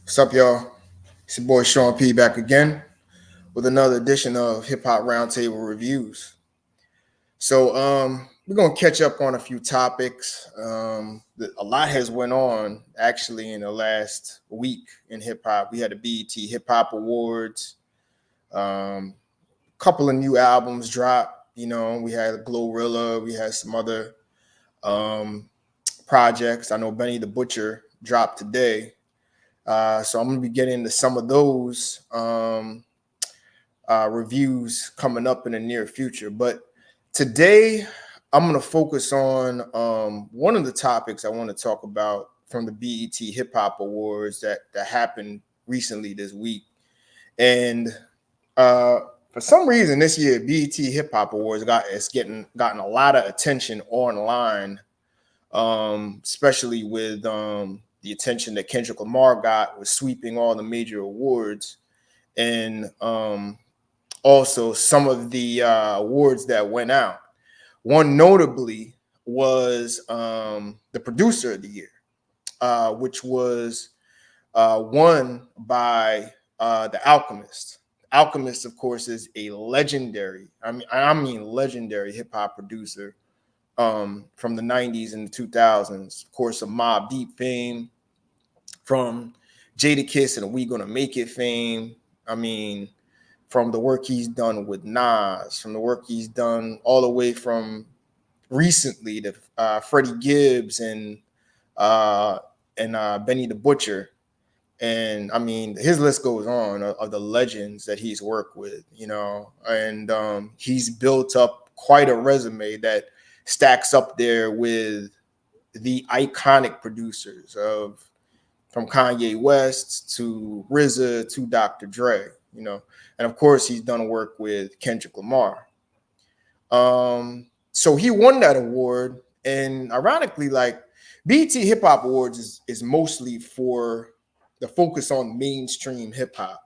What's up, y'all? It's your boy Sean P back again with another edition of Hip Hop Roundtable Reviews. We're gonna catch up on a few topics. A lot has went on actually in the last week in hip hop. We had the BET Hip Hop Awards. Couple of new albums dropped. We had Glorilla. We had some other um, projects. I know Benny the Butcher dropped today. So I'm gonna be getting into some of those reviews coming up in the near future. But today I'm gonna focus on one of the topics I want to talk about from the BET Hip Hop Awards that happened recently this week. And uh, for some reason this year, BET Hip Hop Awards gotten a lot of attention online, especially with the attention that Kendrick Lamar got with sweeping all the major awards, and also some of the awards that went out. One notably was the Producer of the Year, which was won by the Alchemist. Alchemist, of course, is a legendary, I mean legendary hip hop producer from the 90s and the 2000s. Of course, of Mobb Deep fame, from Jadakiss and We Gonna Make It fame. I mean, from the work he's done with Nas, from the work he's done all the way from recently to Freddie Gibbs uh, and Benny the Butcher. And I mean, his list goes on of the legends that he's worked with, and he's built up quite a resume that stacks up there with the iconic producers of from Kanye West to RZA to Dr. Dre, and of course he's done work with Kendrick Lamar. So he won that award, and ironically, like BET Hip Hop Awards is mostly for the focus on mainstream hip hop,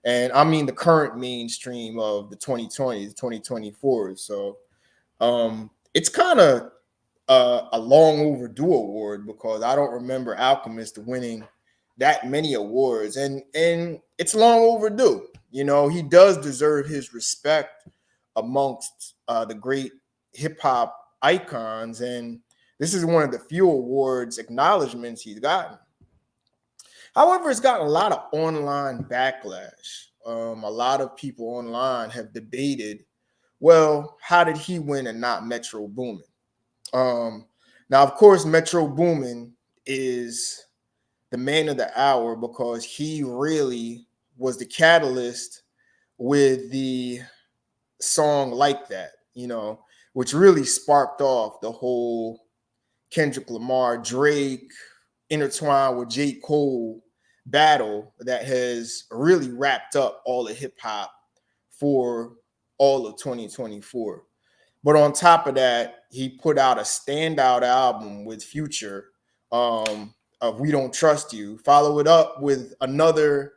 and I mean the current mainstream of the 2020s, 2024s. So it's kind of a long overdue award because I don't remember Alchemist winning that many awards, and it's long overdue. He does deserve his respect amongst the great hip hop icons, and this is one of the few awards acknowledgments he's gotten. However, it's gotten a lot of online backlash. A lot of people online have debated, well, how did he win and not Metro Boomin? Now, of course, Metro Boomin is the man of the hour because he really was the catalyst with the song Like That, which really sparked off the whole Kendrick Lamar, Drake, intertwined with J. Cole battle that has really wrapped up all of hip hop for all of 2024. But on top of that, he put out a standout album with Future, of We Don't Trust You. Follow it up with another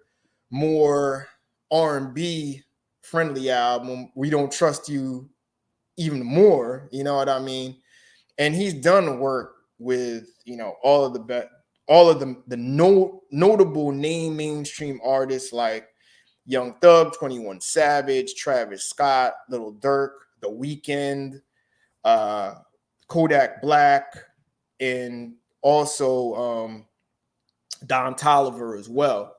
more R&B friendly album, We Don't Trust You Even More. You know what I mean? And he's done work with all of the notable name mainstream artists like Young Thug, 21 Savage, Travis Scott, Little Durk, The Weeknd, uh, Kodak Black, and also Don Toliver as well.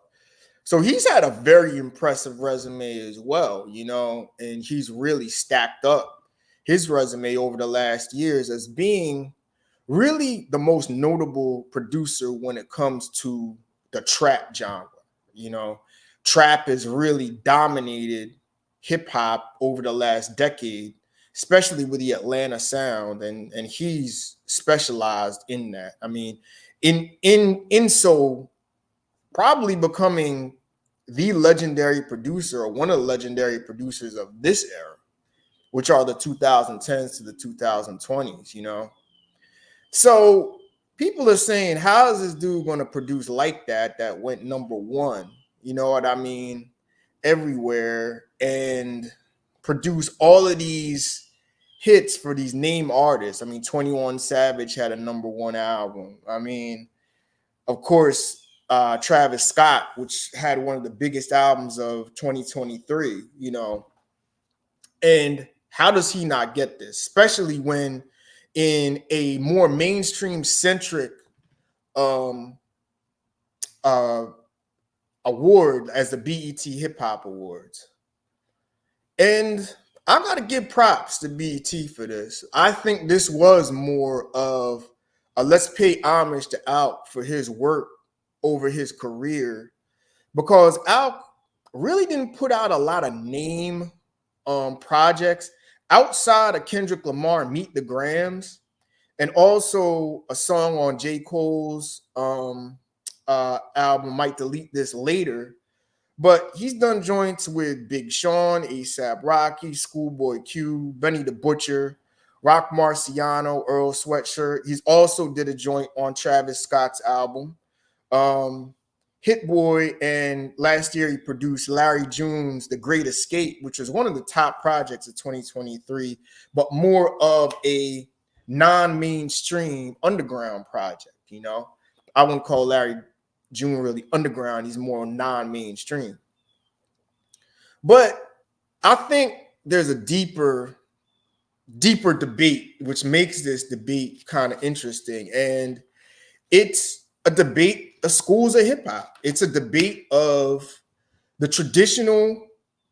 So he's had a very impressive resume as well, and he's really stacked up his resume over the last years as being really the most notable producer when it comes to the trap genre. Trap has really dominated hip hop over the last decade, especially with the Atlanta sound, and he's specialized in that. I mean, in so probably becoming the legendary producer or one of the legendary producers of this era, which are the 2010s to the 2020s. So people are saying, how is this dude going to produce like that went number one? You know what I mean? Everywhere, and produce all of these hits for these name artists. I mean, 21 Savage had a number one album. I mean, of course, Travis Scott, which had one of the biggest albums of 2023, you know. And how does he not get this? Especially when in a more mainstream centric um, uh, award as the BET Hip Hop Awards. And I got to give props to BET for this. I think this was more of a let's pay homage to Alk for his work over his career, because Alk really didn't put out a lot of name projects outside of Kendrick Lamar Meet the Grams, and also a song on J. Cole's album, Might Delete This Later. But he's done joints with Big Sean, ASAP Rocky, Schoolboy Q, Benny the Butcher, Rock Marciano, Earl Sweatshirt. He's also did a joint on Travis Scott's album. Hit Boy, and last year he produced Larry June's The Great Escape, which was one of the top projects of 2023, but more of a non-mainstream underground project, you know. I wouldn't call Larry June really underground. He's more non-mainstream. But I think there's a deeper debate, which makes this debate kind of interesting. And it's a debate of schools of hip hop. It's a debate of the traditional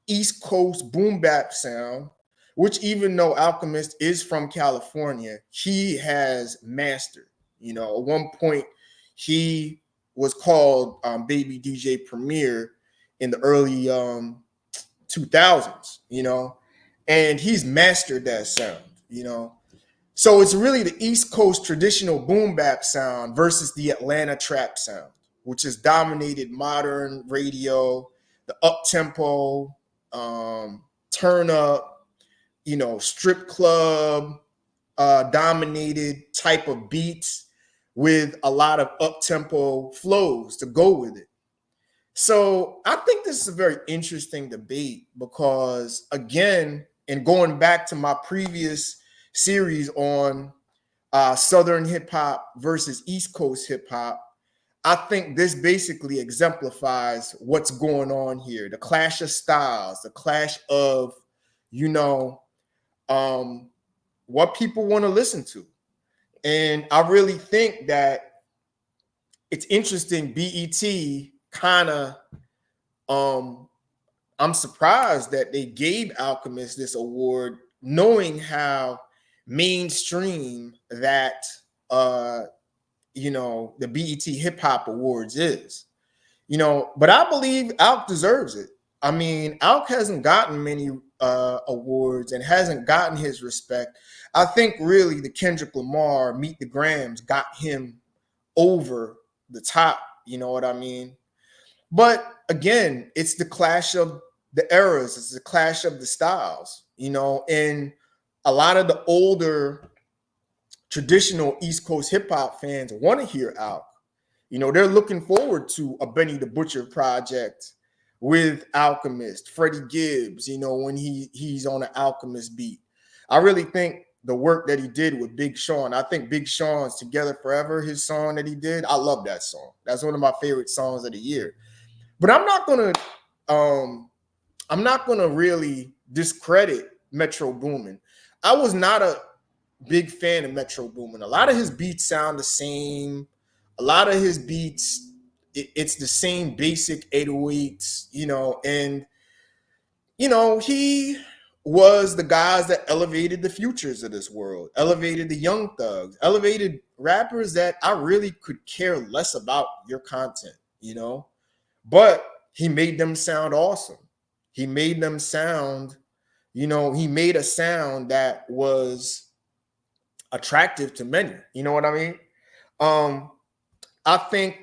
East Coast boom bap sound, which even though Alchemist is from California, he has mastered. You know, at one point he was called Baby DJ Premier in the early 2000s, you know, and he's mastered that sound, you know. So it's really the East Coast traditional boom bap sound versus the Atlanta trap sound, which has dominated modern radio, the up tempo, turn up, you know, strip club dominated type of beats with a lot of up tempo flows to go with it. So I think this is a very interesting debate because, again, and going back to my previous series on Southern hip hop versus East Coast hip hop, I think this basically exemplifies what's going on here. The clash of styles, the clash of, you know, what people want to listen to. And I really think that it's interesting. BET kind of, I'm surprised that they gave Alchemist this award, knowing how mainstream that you know, the BET Hip Hop Awards is. You know, but I believe Alk deserves it. I mean, Alk hasn't gotten many awards and hasn't gotten his respect. I think really the Kendrick Lamar Meet the Grams got him over the top. You know what I mean? But again, it's the clash of the eras. It's the clash of the styles, you know, and a lot of the older traditional East Coast hip hop fans want to hear Alk. You know, they're looking forward to a Benny the Butcher project with Alchemist, Freddie Gibbs, you know, when he's on an Alchemist beat. I really think the work that he did with Big Sean, I think Big Sean's Together Forever, his song that he did, I love that song. That's one of my favorite songs of the year. But I'm not gonna really discredit Metro Boomin. I was not a big fan of Metro Boomin. A lot of his beats sound the same. A lot of his beats, it's the same basic 808s, you know, and you know, he was the guys that elevated the futures of this world, elevated the young thugs, elevated rappers that I really could care less about your content, you know. But he made them sound awesome. He made them sound, you know, he made a sound that was attractive to many. You know what I mean? Um, I think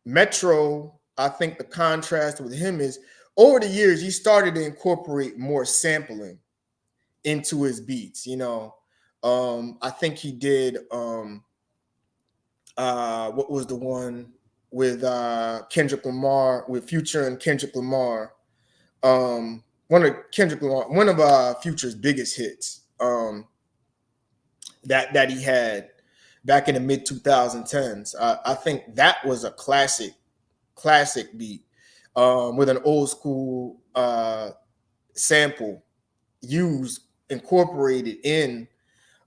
I think the contrast with him is over the years, he started to incorporate more sampling into his beats. You know, I think he did what was the one with Kendrick Lamar, with Future and Kendrick Lamar. One of Future's biggest hits that he had back in the mid 2010s. I think that was a classic classic beat with an old school sample used incorporated in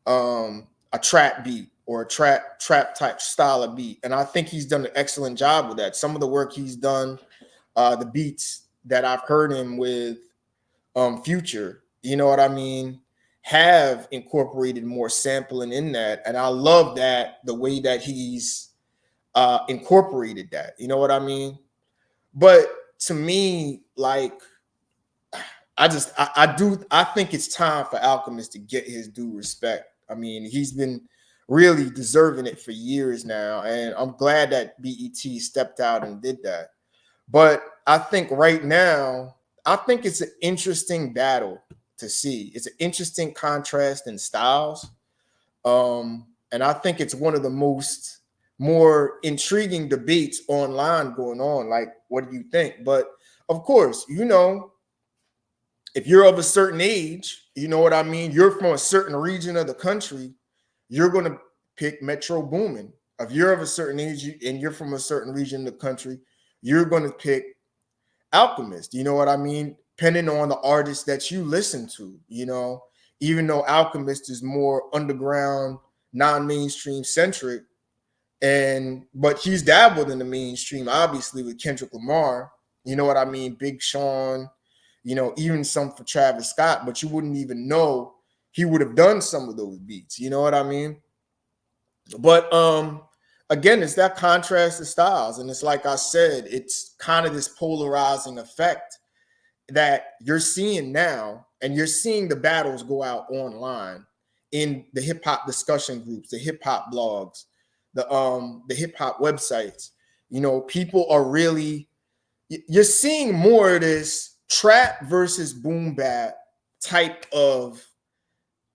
a trap beat or a trap type style of beat. And I think he's done an excellent job with that. Some of the work he's done, the beats that I've heard him with Future, you know what I mean, have incorporated more sampling in that. And I love that the way that he's incorporated that, you know what I mean? But to me, like, I think it's time for Alchemist to get his due respect. I mean, he's been really deserving it for years now, and I'm glad that BET stepped out and did that. But I think right now, I think it's an interesting battle to see. It's an interesting contrast in styles. And I think it's one of the more intriguing debates online going on. Like, what do you think? But of course, you know, if you're of a certain age, you know what I mean? You're from a certain region of the country, you're going to pick Metro Boomin. If you're of a certain age and you're from a certain region of the country, you're going to pick Alchemist. You know what I mean? Depending on the artist that you listen to, you know, even though Alchemist is more underground, non-mainstream centric, but he's dabbled in the mainstream, obviously, with Kendrick Lamar. You know what I mean? Big Sean, you know, even some for Travis Scott, but you wouldn't even know he would have done some of those beats. You know what I mean? But again, it's that contrast of styles. And it's like I said, it's kind of this polarizing effect that you're seeing now, and you're seeing the battles go out online in the hip hop discussion groups, the hip hop blogs, the hip hop websites. You know, people are really, you're seeing more of this trap versus boom bap type of,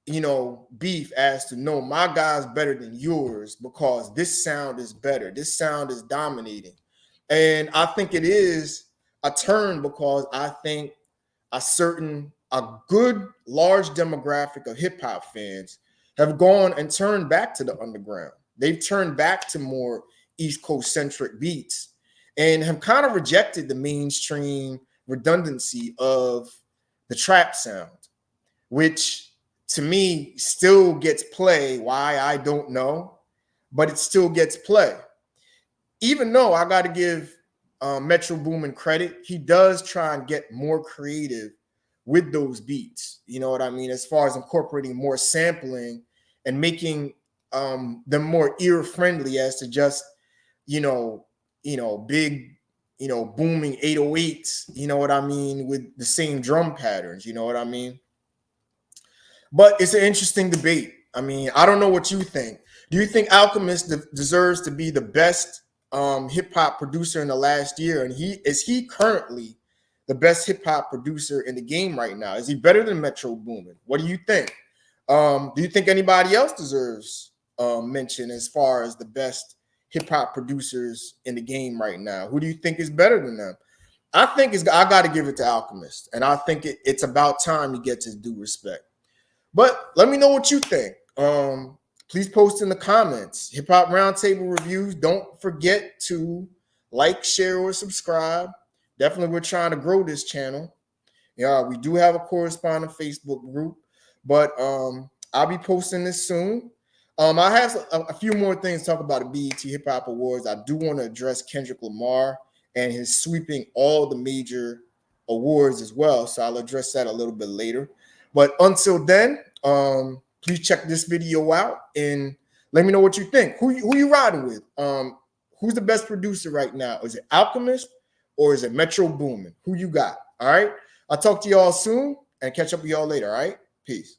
you know, beef as to, no, my guy's better than yours because this sound is better. This sound is dominating. And I think it is a turn because I think a good large demographic of hip hop fans have gone and turned back to the underground. They've turned back to more East Coast centric beats and have kind of rejected the mainstream redundancy of the trap sound, which to me still gets play. Why, I don't know, but it still gets play. Even though I got to give Metro Boomin credit, he does try and get more creative with those beats. You know what I mean? As far as incorporating more sampling and making them more ear friendly as to just, big, booming 808s, you know what I mean, with the same drum patterns, you know what I mean? But it's an interesting debate. I mean, I don't know what you think. Do you think Alchemist deserves to be the best hip hop producer in the last year? And is he currently the best hip hop producer in the game right now? Is he better than Metro Boomin? What do you think? Do you think anybody else deserves mention as far as the best hip hop producers in the game right now? Who do you think is better than them? I got to give it to Alchemist, and I think it's about time he gets his due respect. But let me know what you think. Please post in the comments. Hip Hop Roundtable Reviews. Don't forget to like, share, or subscribe. Definitely, we're trying to grow this channel. Yeah, we do have a corresponding Facebook group, but I'll be posting this soon. I have a few more things to talk about the BET Hip Hop Awards. I do want to address Kendrick Lamar and his sweeping all the major awards as well. So I'll address that a little bit later. But until then, please check this video out and let me know what you think. Who you riding with? Who's the best producer right now? Is it Alchemist or is it Metro Boomin? Who you got? All right. I'll talk to y'all soon and catch up with y'all later. All right. Peace.